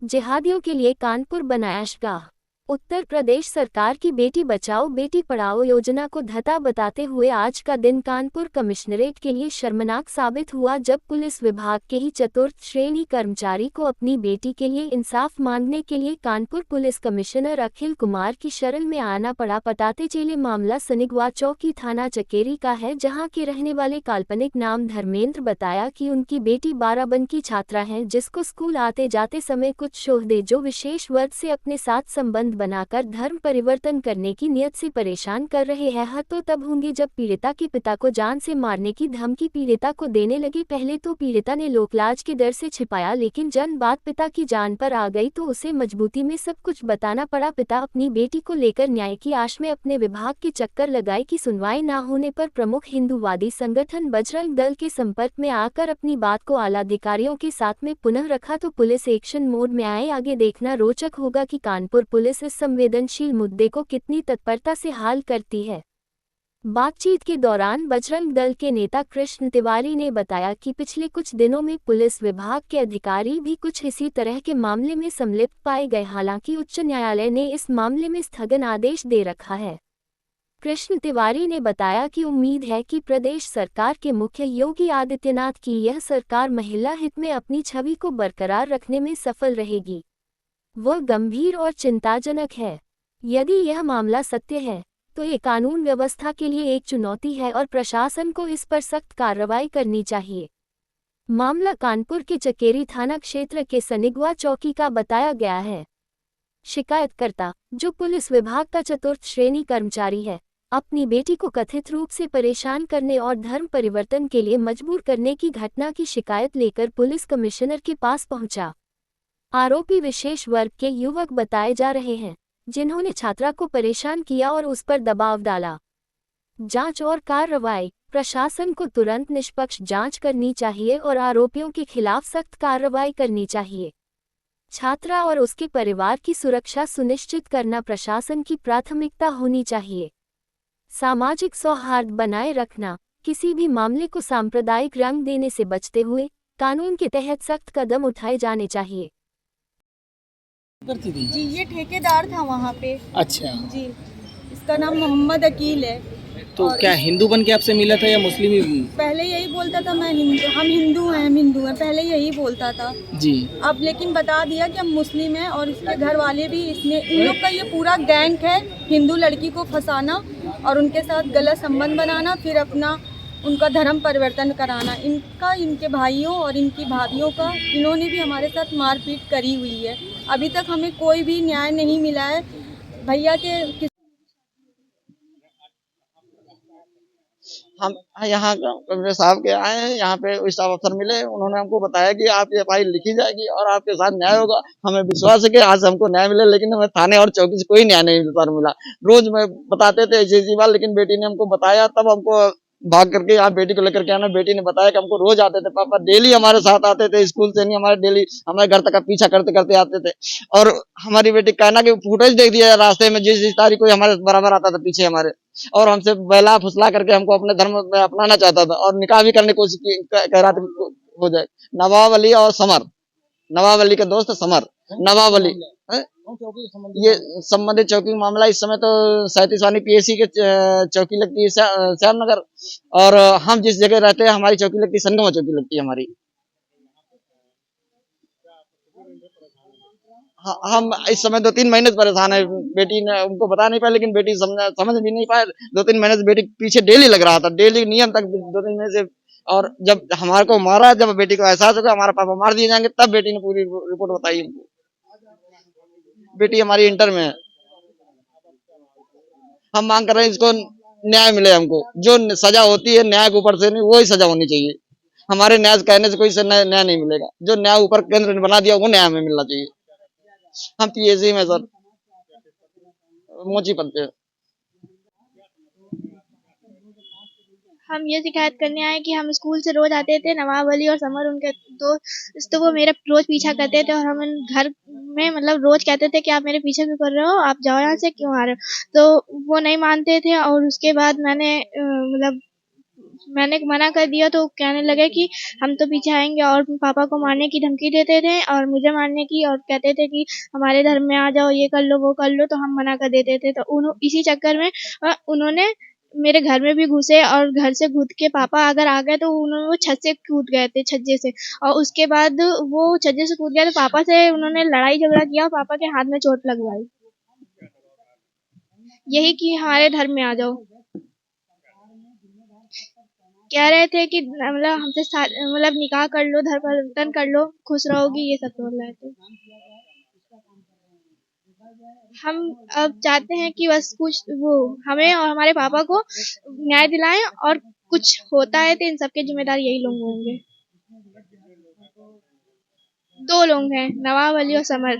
जिहादियों के लिए कानपुर बनाया गाह। उत्तर प्रदेश सरकार की बेटी बचाओ बेटी पढ़ाओ योजना को धता बताते हुए आज का दिन कानपुर कमिश्नरेट के लिए शर्मनाक साबित हुआ, जब पुलिस विभाग के ही चतुर्थ श्रेणी कर्मचारी को अपनी बेटी के लिए इंसाफ मांगने के लिए कानपुर पुलिस कमिश्नर अखिल कुमार की शरण में आना पड़ा। पताते चले मामला सनिगवा चौकी थाना चकेरी का है, जहां के रहने वाले काल्पनिक नाम धर्मेंद्र बताया कि उनकी बेटी 12 बन की छात्रा है, जिसको स्कूल आते जाते समय कुछ शोहदे जो विशेष वर्ग से अपने साथ संबंध बनाकर धर्म परिवर्तन करने की नियत से परेशान कर रहे हैं। तो तब होंगे जब पीड़िता के पिता को जान से मारने की धमकी पीड़िता को देने लगे। पहले तो पीड़िता ने लोकलाज के डर से छिपाया, लेकिन जब बात पिता की जान पर आ गई तो उसे मजबूती में सब कुछ बताना पड़ा। पिता अपनी बेटी को लेकर न्याय की आश में अपने विभाग के चक्कर लगाए कि सुनवाई न होने पर प्रमुख हिंदूवादी संगठन बजरंग दल के संपर्क में आकर अपनी बात को आला अधिकारियों के साथ में पुनः रखा तो पुलिस एक्शन मोड में आए। आगे देखना रोचक होगा कि कानपुर पुलिस इस संवेदनशील मुद्दे को कितनी तत्परता से हल करती है। बातचीत के दौरान बजरंग दल के नेता कृष्ण तिवारी ने बताया कि पिछले कुछ दिनों में पुलिस विभाग के अधिकारी भी कुछ इसी तरह के मामले में सम्मिलित पाए गए। हालांकि उच्च न्यायालय ने इस मामले में स्थगन आदेश दे रखा है। कृष्ण तिवारी ने बताया कि उम्मीद है कि प्रदेश सरकार के मुख्य योगी आदित्यनाथ की यह सरकार महिला हित में अपनी छवि को बरकरार रखने में सफल रहेगी। वह गंभीर और चिंताजनक है। यदि यह मामला सत्य है तो ये कानून व्यवस्था के लिए एक चुनौती है और प्रशासन को इस पर सख्त कार्रवाई करनी चाहिए। मामला कानपुर के चकेरी थाना क्षेत्र के सनिगवा चौकी का बताया गया है। शिकायतकर्ता, जो पुलिस विभाग का चतुर्थ श्रेणी कर्मचारी है, अपनी बेटी को कथित रूप से परेशान करने और धर्म परिवर्तन के लिए मजबूर करने की घटना की शिकायत लेकर पुलिस कमिश्नर के पास पहुंचा। आरोपी विशेष वर्ग के युवक बताए जा रहे हैं, जिन्होंने छात्रा को परेशान किया और उस पर दबाव डाला। जांच और कार्रवाई, प्रशासन को तुरंत निष्पक्ष जांच करनी चाहिए और आरोपियों के खिलाफ सख्त कार्रवाई करनी चाहिए। छात्रा और उसके परिवार की सुरक्षा सुनिश्चित करना प्रशासन की प्राथमिकता होनी चाहिए। सामाजिक सौहार्द बनाए रखना, किसी भी मामले को सांप्रदायिक रंग देने से बचते हुए कानून के तहत सख्त कदम उठाए जाने चाहिए। करती थी जी, ये ठेकेदार था वहाँ पे। अच्छा, जी, इसका नाम मोहम्मद अकील है। तो और क्या हिंदू बन के आपसे मिला था या मुस्लिम ही? पहले यही बोलता था मैं हिंदू, हम हिंदू हैं, हम हिंदू हैं, पहले यही बोलता था। जी, अब लेकिन बता दिया कि हम मुस्लिम हैं और इसके घर वाले भी, इसमें इन लोग का ये पूरा गैंग है, हिंदू लड़की को फंसाना और उनके साथ गलत संबंध बनाना, फिर अपना उनका धर्म परिवर्तन कराना। इनका, इनके भाइयों और इनकी भाभियों का, इन्होंने भी हमारे साथ मारपीट करी हुई है। अभी तक हमें कोई भी न्याय नहीं मिला है। भैया के हम यहाँ कमिश्नर साहब के आए हैं, यहाँ पे स्टाफ अफसर मिले, उन्होंने हमको बताया कि आपकी एफआईआर लिखी जाएगी और आपके साथ न्याय होगा। हमें विश्वास है कि आज हमको न्याय मिले, लेकिन हमें थाने और चौकी से कोई न्याय नहीं मिला। रोज में बताते थे ऐसी बात, लेकिन बेटी ने हमको बताया, तब हमको भाग करके आप बेटी को लेकर के आना। बेटी ने बताया कि हमको रोज आते थे, पापा डेली हमारे साथ आते थे, स्कूल से नहीं, हमारे डेली हमारे घर तक का पीछा करते करते आते थे। और हमारी बेटी कहना कि फुटेज देख दिया रास्ते में, जिस तारीख को हमारे बराबर आता था पीछे हमारे, और हमसे बहला फुसला करके हमको अपने धर्म में अपनाना चाहता था और निकाह भी करने की कोशिश की, कह रहा था हो जाए। नवाब अली और समर, नवाब अली के दोस्त समर, नवाब अली ये संबंधित चौकी मामला। इस समय तो 37वानी पीएससी के चौकी लगती है श्यामनगर, और हम जिस जगह रहते हैं हमारी चौकी लगती है संगमा चौकी लगती है हमारी। हम इस समय 2-3 महीने से परेशान है। बेटी ने उनको बता नहीं पाया, लेकिन बेटी समझ भी नहीं पाए। 2-3 महीने से बेटी पीछे डेली लग रहा था, डेली नियम तक 2-3 महीने से। और जब हमारे को मारा, जब बेटी को एहसास होगा हमारा पापा मार दिए जाएंगे, तब बेटी ने पूरी रिपोर्ट बताई हमको। बेटी हमारी इंटर में है। हम मांग कर रहे हैं इसको न्याय मिले, हमको जो सजा होती है न्याय के ऊपर से नहीं, वही सजा होनी चाहिए। हमारे न्याय कहने से कोई न्याय नहीं मिलेगा। जो न्याय ऊपर केंद्र ने बना दिया वो न्याय हमें मिलना चाहिए। हम पीएससी में सर मोची पढ़ते हैं। हम ये शिकायत करने आए कि हम स्कूल से रोज आते थे, नवाब अली और समर उनके दोस्त, तो वो मेरा रोज पीछा करते थे और हम घर में मतलब रोज कहते थे कि आप मेरे पीछे क्यों कर रहे हो, आप जाओ यहाँ से, क्यों आ रहे हो। तो वो नहीं मानते थे और उसके बाद मैंने मतलब मैंने मना कर दिया तो कहने लगे कि हम तो पीछे आएंगे, और पापा को मारने की धमकी देते थे और मुझे मारने की, और कहते थे कि हमारे धर्म में आ जाओ, ये कर लो वो कर लो, तो हम मना कर देते थे। तो इसी चक्कर में उन्होंने मेरे घर में भी घुसे, और घर से कूद के पापा अगर आ गए तो उन्होंने वो छत से कूद गए थे, छज्जे से, और उसके बाद वो छज्जे से कूद गए तो पापा से उन्होंने लड़ाई झगड़ा किया, पापा के हाथ में चोट लगवाई, यही कि हमारे धर्म में आ जाओ। कह रहे थे कि मतलब हमसे मतलब निकाह कर लो, धर्म परिवर्तन कर लो, खुश रहोगी, ये सब बोल रहे थे। हम अब चाहते हैं कि बस कुछ वो हमें और हमारे पापा को न्याय दिलाएं, और कुछ होता है तो इन सबके जिम्मेदार यही लोग होंगे। 2 लोग हैं, नवाब अली और समर।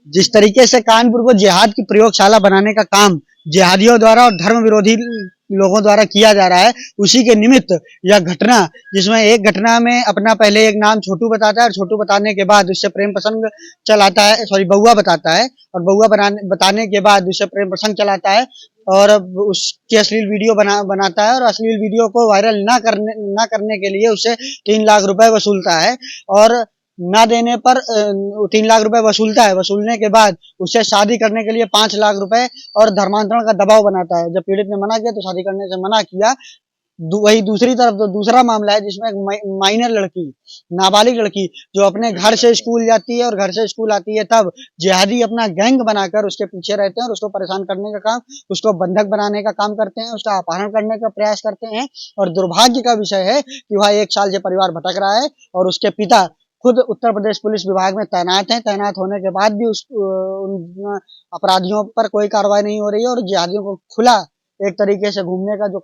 जिस तरीके से कानपुर को जिहाद की प्रयोगशाला बनाने का काम जिहादियों द्वारा और धर्म विरोधी लोगों द्वारा किया जा रहा है, उसी के निमित्त यह घटना, जिसमें एक घटना में अपना पहले एक नाम छोटू बताता है और छोटू बताने के बाद उससे प्रेम प्रसंग चलाता है, सॉरी बउआ बताता है, और बउआ बताने के बाद उससे प्रेम प्रसंग चलाता है और उसकी अश्लील वीडियो बनाता है, और अश्लील वीडियो को वायरल ना करने के लिए उससे 3 लाख रुपए वसूलता है, और ना देने पर 3 लाख रुपए वसूलता है। वसूलने के बाद उससे शादी करने के लिए 5 लाख रुपए और धर्मांतरण का दबाव बनाता है। जब पीड़ित ने मना किया तो शादी करने से मना किया। वही दूसरी तरफ तो दूसरा मामला है जिसमें एक माइनर लड़की, नाबालिग लड़की जो अपने घर से स्कूल जाती है और घर से स्कूल आती है, तब जिहादी अपना गैंग बनाकर उसके पीछे रहते हैं और उसको परेशान करने का काम, उसको बंधक बनाने का काम करते हैं, उसका अपहरण करने का प्रयास करते हैं। और दुर्भाग्य का विषय है कि वह 1 साल से परिवार भटक रहा है और उसके पिता खुद उत्तर प्रदेश पुलिस विभाग में तैनात हैं। तैनात होने के बाद भी उन अपराधियों पर कोई कार्रवाई नहीं हो रही है और जिहादियों को खुला एक तरीके से घूमने का जो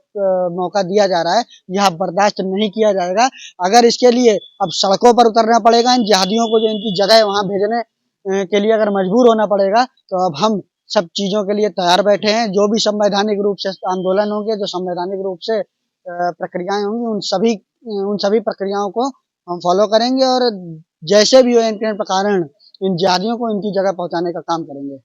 मौका दिया जा रहा है, यह बर्दाश्त नहीं किया जाएगा। अगर इसके लिए अब सड़कों पर उतरना पड़ेगा, इन जिहादियों को जो इनकी जगह है वहां भेजने के लिए अगर मजबूर होना पड़ेगा, तो अब हम सब चीजों के लिए तैयार बैठे हैं। जो भी संवैधानिक रूप से आंदोलन होंगे, जो संवैधानिक रूप से प्रक्रियाएं होंगी, उन सभी प्रक्रियाओं को हम फॉलो करेंगे और जैसे भी हो इनके कारण इन जिहादियों को इनकी जगह पहुंचाने का काम करेंगे।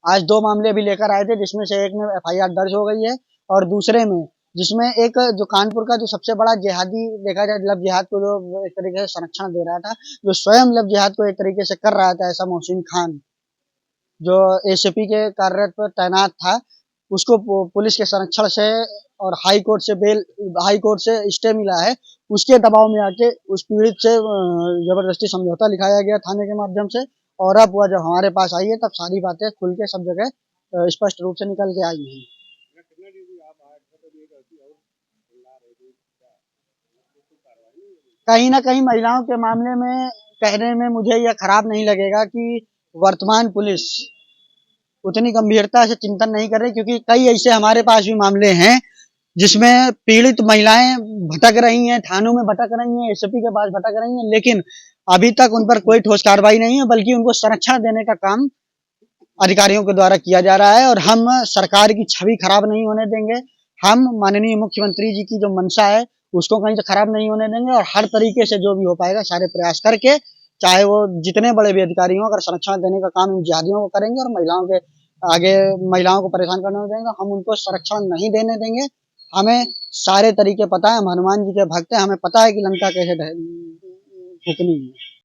आज 2 मामले भी लेकर आए थे, जिसमें से एक में FIR दर्ज हो गई है और दूसरे में जिसमें एक जो कानपुर का जो सबसे बड़ा जिहादी देखा जाए, लव जिहाद को जो एक तरीके से संरक्षण दे रहा था, जो स्वयं लव जिहाद को एक तरीके से कर रहा था, ऐसा मोहसिन खान जो ACP के कार्यरत पर तैनात था, उसको पुलिस के संरक्षण से और हाई कोर्ट से स्टे मिला है। उसके दबाव में आके उस पीड़ित से जबरदस्ती समझौता लिखाया गया थाने के माध्यम से, और अब वह जब हमारे पास आई है तब सारी बातें खुल के सब जगह स्पष्ट रूप से निकल के आई हैं। कहीं ना कहीं महिलाओं के मामले में कहने में मुझे यह खराब नहीं लगेगा कि वर्तमान पुलिस उतनी गंभीरता से चिंतन नहीं कर रही, क्योंकि कई ऐसे हमारे पास भी मामले हैं जिसमें पीड़ित महिलाएं भटक रही हैं, थानों में भटक रही हैं, ACP के पास भटक रही हैं, लेकिन अभी तक उन पर कोई ठोस कार्रवाई नहीं है, बल्कि उनको संरक्षण देने का काम अधिकारियों के द्वारा किया जा रहा है। और हम सरकार की छवि खराब नहीं होने देंगे। हम माननीय मुख्यमंत्री जी की जो मंशा है उसको कहीं से खराब नहीं होने देंगे, और हर तरीके से जो भी हो पाएगा सारे प्रयास करके, चाहे वो जितने बड़े भी अधिकारी हों, अगर संरक्षण देने का काम इन जिहादियों को करेंगे और महिलाओं के आगे महिलाओं को परेशान करने देंगे, हम उनको संरक्षण नहीं देने देंगे। हमें सारे तरीके पता है, हम हनुमान जी के भक्त हैं, हमें पता है कि लंका कैसे फूकनी है।